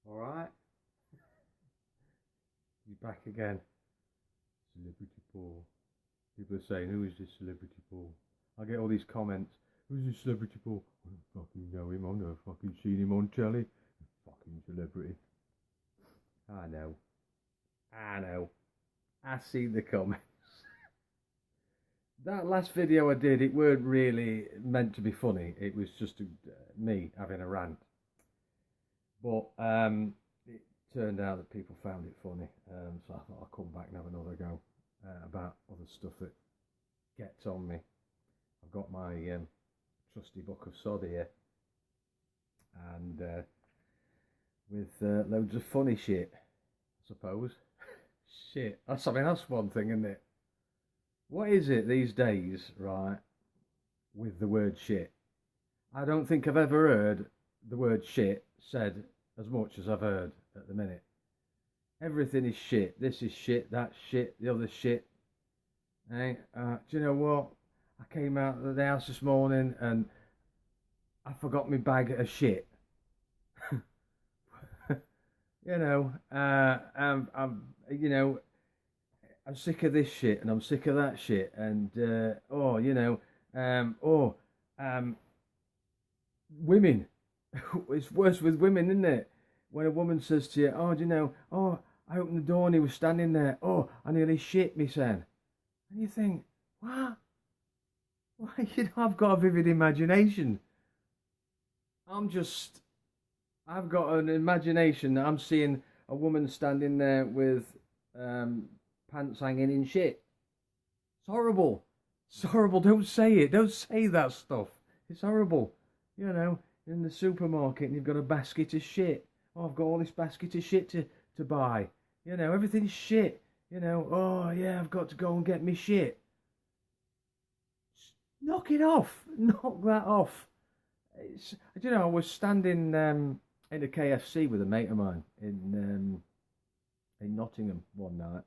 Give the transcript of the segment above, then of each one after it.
All right, he's back again. Celebrity Paul. People are saying, "Who is this Celebrity Paul?" I get all these comments. Who's this Celebrity Paul? I don't fucking know him. I've never fucking seen him on telly. Fucking celebrity. I know. I know. I see the comments. That last video I did, it weren't really meant to be funny. It was just me having a rant. But it turned out that people found it funny. So I thought I'll come back and have another go about other stuff that gets on me. I've got my trusty book of sod here. And with loads of funny shit, I suppose. Shit. That's one thing, isn't it? What is it these days, right, with the word shit? I don't think I've ever heard the word shit said as much as I've heard at the minute. Everything is shit. This is shit, that's shit, the other shit. Hey, do you know what? I came out of the house this morning and I forgot my bag of shit. you know, I'm sick of this shit and I'm sick of that shit and women. It's worse with women, isn't it? When a woman says to you, "Oh, do you know? Oh, I opened the door and he was standing there. Oh, I nearly shit me, son." And you think, what? Why? I've got a vivid imagination. I've got an imagination that I'm seeing a woman standing there with pants hanging in shit. It's horrible. It's horrible. Don't say it. Don't say that stuff. It's horrible. You know, in the supermarket and you've got a basket of shit. Oh, I've got all this basket of shit to buy. You know, everything's shit. You know, oh yeah, I've got to go and get me shit. Knock it off. Knock that off. I was standing in a KFC with a mate of mine in Nottingham one night,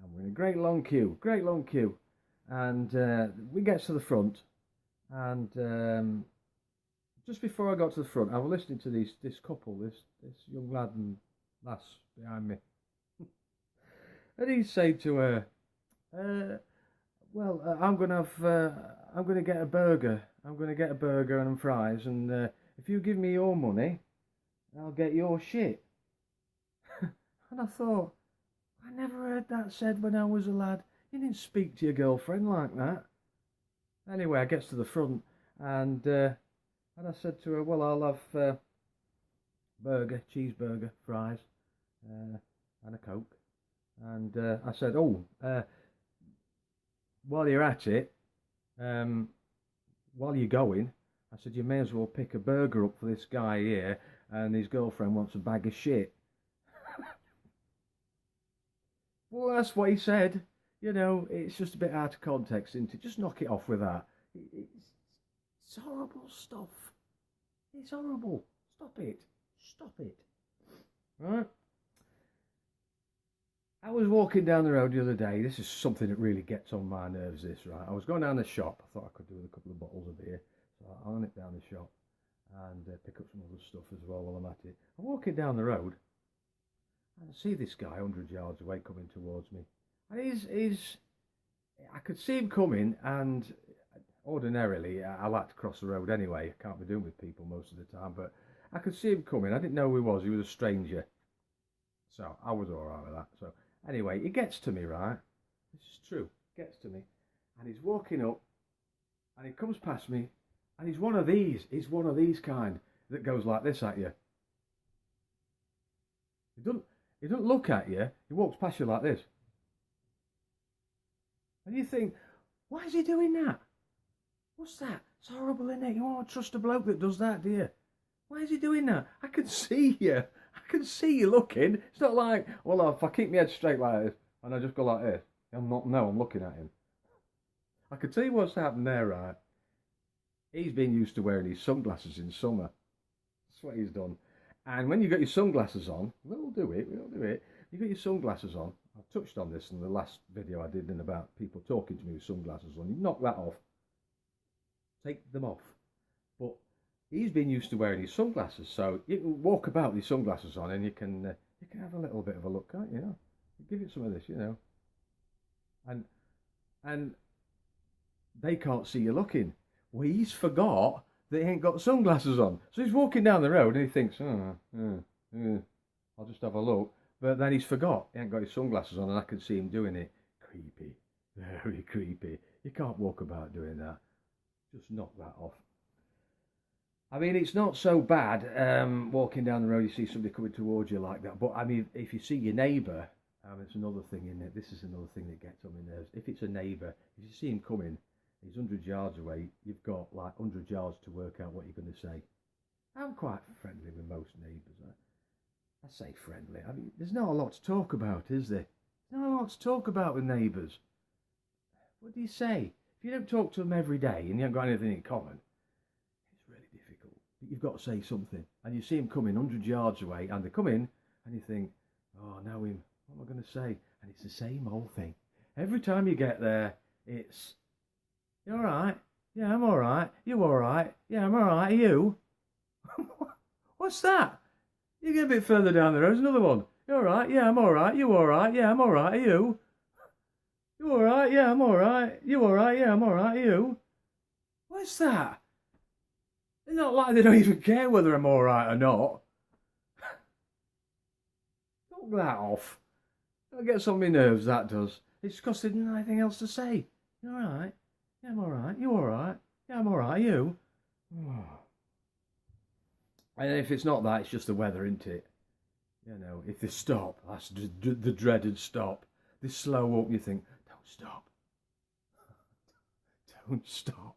and we're in a great long queue, and we get to the front, and just before I got to the front, I was listening to this couple, this young lad and lass behind me, and he said to her, I'm gonna get a burger. I'm gonna get a burger and fries, and if you give me your money, I'll get your shit." And I thought, I never heard that said when I was a lad. You didn't speak to your girlfriend like that. Anyway, I gets to the front, and I said to her, "Well, I'll have burger, cheeseburger, fries, and a Coke." And I said, "Oh, while you're at it, while you're going," I said, "you may as well pick a burger up for this guy here, and his girlfriend wants a bag of shit." Well, that's what he said. You know, it's just a bit out of context, isn't it? Just knock it off with that. It's horrible stuff. It's horrible. Stop it. Stop it. Right? I was walking down the road the other day. This is something that really gets on my nerves, this, right? I was going down the shop. I thought I could do with a couple of bottles of beer. So I nip down the shop and pick up some other stuff as well while I'm at it. I'm walking down the road and I see this guy 100 yards away coming towards me. And I could see him coming, and ordinarily I like to cross the road anyway. I can't be doing with people most of the time, but I could see him coming. I didn't know who he was. He was a stranger. So I was all right with that. So anyway, he gets to me, right? This is true. Gets to me, and he's walking up, and he comes past me, and he's one of these. He's one of these kind that goes like this at you. He doesn't look at you. He walks past you like this, and you think, why is he doing that? What's that? It's horrible, isn't it? You won't trust a bloke that does that, do you? Why is he doing that? I can see you. I can see you looking. It's not like, well, if I keep my head straight like this and I just go like this, I'm looking at him. I can tell you what's happened there, right? He's been used to wearing his sunglasses in summer. That's what he's done. And when you got your sunglasses on, we'll do it. You got your sunglasses on. I've touched on this in the last video I did about people talking to me with sunglasses on. You knock that off. Take them off. But he's been used to wearing his sunglasses, so you can walk about with your sunglasses on, and you can have a little bit of a look, can't you? Give it some of this, and and they can't see you looking. Well, he's forgot that he ain't got sunglasses on, so he's walking down the road and he thinks, I'll just have a look. But then he's forgot he ain't got his sunglasses on, and I can see him doing it. Creepy, very creepy. You can't walk about doing that. Just knock that off. I mean, it's not so bad walking down the road, you see somebody coming towards you like that. But, I mean, if you see your neighbour, it's another thing, isn't it? This is another thing that gets on my nerves. If it's a neighbour, if you see him coming, he's 100 yards away, you've got like 100 yards to work out what you're going to say. I'm quite friendly with most neighbours. I say friendly. I mean, there's not a lot to talk about, is there? There's not a lot to talk about with neighbours. What do you say? If you don't talk to them every day and you haven't got anything in common, you've got to say something. And you see him coming 100 yards away, and they come in, and you think, oh, now him, what am I going to say? And it's the same old thing. Every time you get there, it's, you all right? Yeah, I'm all right. You all right? Yeah, I'm all right. Are you? What's that? You get a bit further down the road, there's another one. You all right? Yeah, I'm all right. You all right? Yeah, I'm all right. Are you? You all right? Yeah, I'm all right. You all right? Yeah, I'm all right. Are you? What's that? It's not like they don't even care whether I'm all right or not. Knock that off. That gets on my nerves, that does. It's because there's nothing else to say. You all right? Yeah, I'm all right. You all right? Yeah, I'm all right. You? And if it's not that, it's just the weather, isn't it? If they stop, that's the dreaded stop. They slow up, you think, don't stop. Don't stop.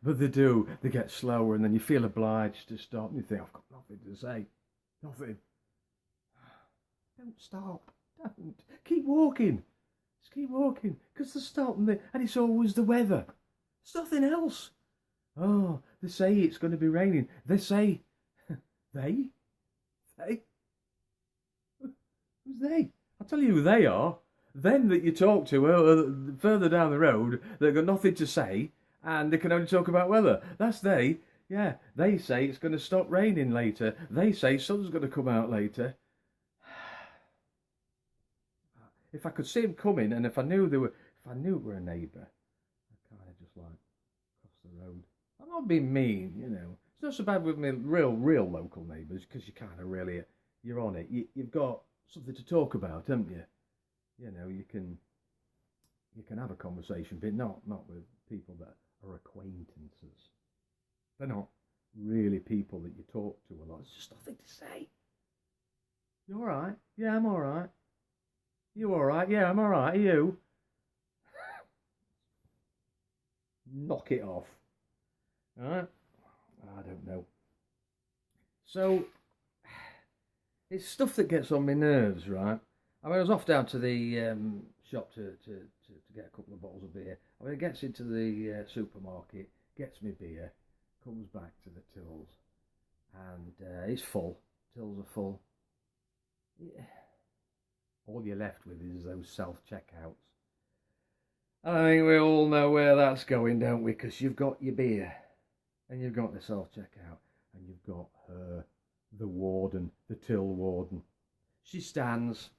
But they do. They get slower, and then you feel obliged to stop. And you think, I've got nothing to say. Nothing. Don't stop. Don't. Keep walking. Just keep walking. Because they stop, and it's always the weather. It's nothing else. Oh, they say it's going to be raining. They say... They? Who's they? I'll tell you who they are. Them that you talk to further down the road, they've got nothing to say, and they can only talk about weather. That's they. Yeah, they say it's going to stop raining later. They say sun's going to come out later. If I could see them coming, and if I knew it were a neighbour, I'd kind of just like cross the road. I'm not being mean, It's not so bad with my real local neighbours, because you kind of really, you're on it. You've got something to talk about, haven't you? You can have a conversation, but not with people that are acquaintances. They're not really people that you talk to a lot. It's just nothing to say. You all right? Yeah, I'm all right. You all right? Yeah, I'm all right. Are you? Knock it off. All right? I don't know. So, it's stuff that gets on my nerves, right? I was off down to the shop to get a couple of bottles of beer. It gets into the supermarket, gets me beer, comes back to the tills, and it's full. Tills are full. Yeah. All you're left with is those self-checkouts. And I think we all know where that's going, don't we? Because you've got your beer, and you've got the self-checkout, and you've got her, the warden, the till warden. She stands.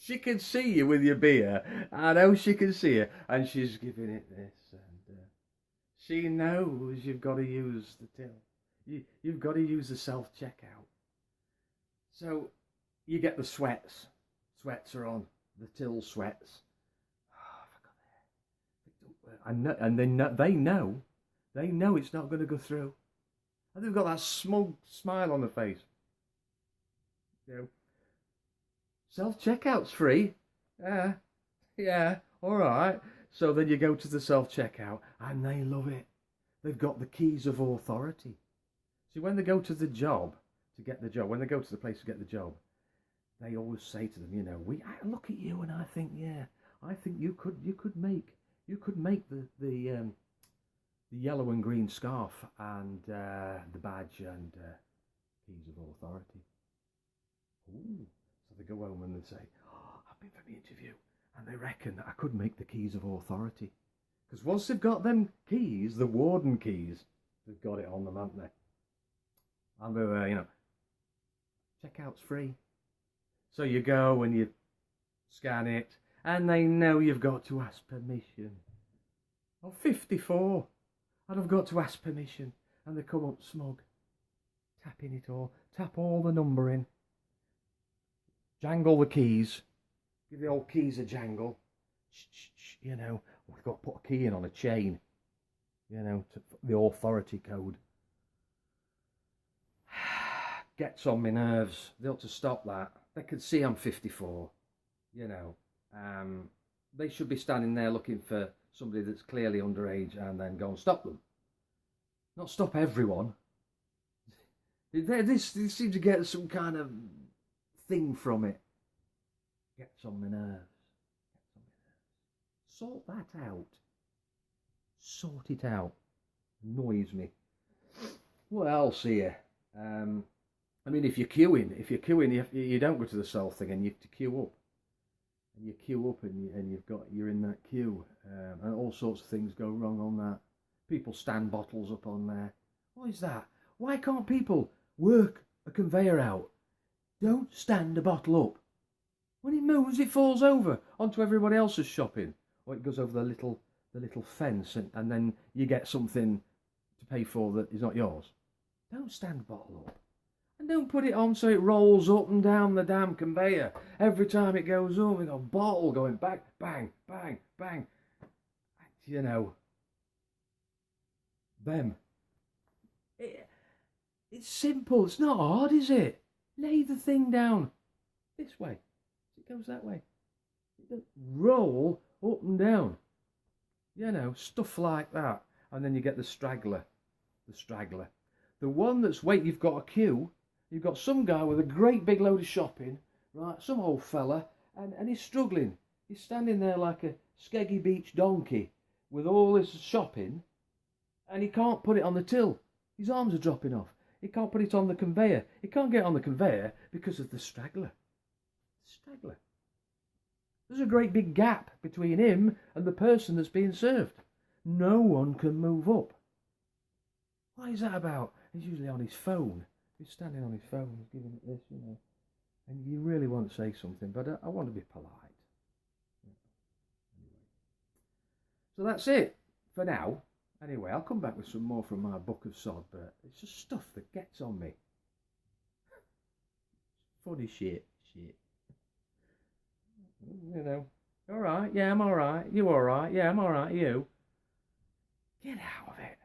She can see you with your beer. I know she can see you, and she's giving it this, and she knows you've got to use the till. You've got to use the self-checkout. So you get the sweats. Sweats are on. The till sweats. Oh, I forgot that. And they know it's not going to go through. And they've got that smug smile on their face. Self-checkout's free. Yeah, all right. So then you go to the self-checkout, and they love it. They've got the keys of authority. See, when they go to the job, when they go to the place to get the job, they always say to them, I look at you and I think, I think you could make the yellow and green scarf and the badge and keys of authority. Ooh. So they go home and they say, I've been for the interview, and they reckon that I could make the keys of authority. Because once they've got them keys, the warden keys, They've got it on them, haven't they? And you know, checkout's free. So you go and you scan it, and they know you've got to ask permission. I'm 54, and I've got to ask permission, and they come up smug, tapping it all, tap all the number in, jangle the keys, give the old keys a jangle, you know, we've got to put a key in on a chain, you know, to the authority code. Gets on my nerves. They ought to stop that. They can see I'm 54, you know. They should be standing there looking for somebody that's clearly underage and then go and stop them. Not stop everyone. They seem to get some kind of thing from it. Gets on my nerves. Sort that out. Sort it out. Annoys me. What else here? I mean, if you're queuing, you don't go to the cell thing, and you have to queue up. And you queue up, and you're in that queue, and all sorts of things go wrong on that. People stand bottles up on there. What is that? Why can't people work a conveyor out? Don't stand a bottle up. When it moves, it falls over onto everybody else's shopping, or it goes over the little fence, and then you get something to pay for that is not yours. Don't stand a bottle up. And don't put it on so it rolls up and down the damn conveyor. Every time it goes up, we've got a bottle going back, bang, bang, bang. You know, them. It's simple. It's not hard, is it? Lay the thing down this way. It goes that way. It doesn't roll up and down. You know, stuff like that. And then you get the straggler. The one that's, wait, you've got a queue. You've got some guy with a great big load of shopping, right? Some old fella, and he's struggling. He's standing there like a Skeggy Beach donkey with all his shopping, and he can't put it on the till. His arms are dropping off. He can't put it on the conveyor. He can't get it on the conveyor because of the straggler. There's a great big gap between him and the person that's being served. No one can move up. What is that about? He's usually on his phone. He's standing on his phone, he's giving it this, you know. And you really want to say something, but I want to be polite. Anyway. So that's it for now. Anyway, I'll come back with some more from my book of sod, but it's just stuff that gets on me. Funny shit. You know. Alright, yeah, I'm alright. You alright? Yeah, I'm alright. You? Get out of it.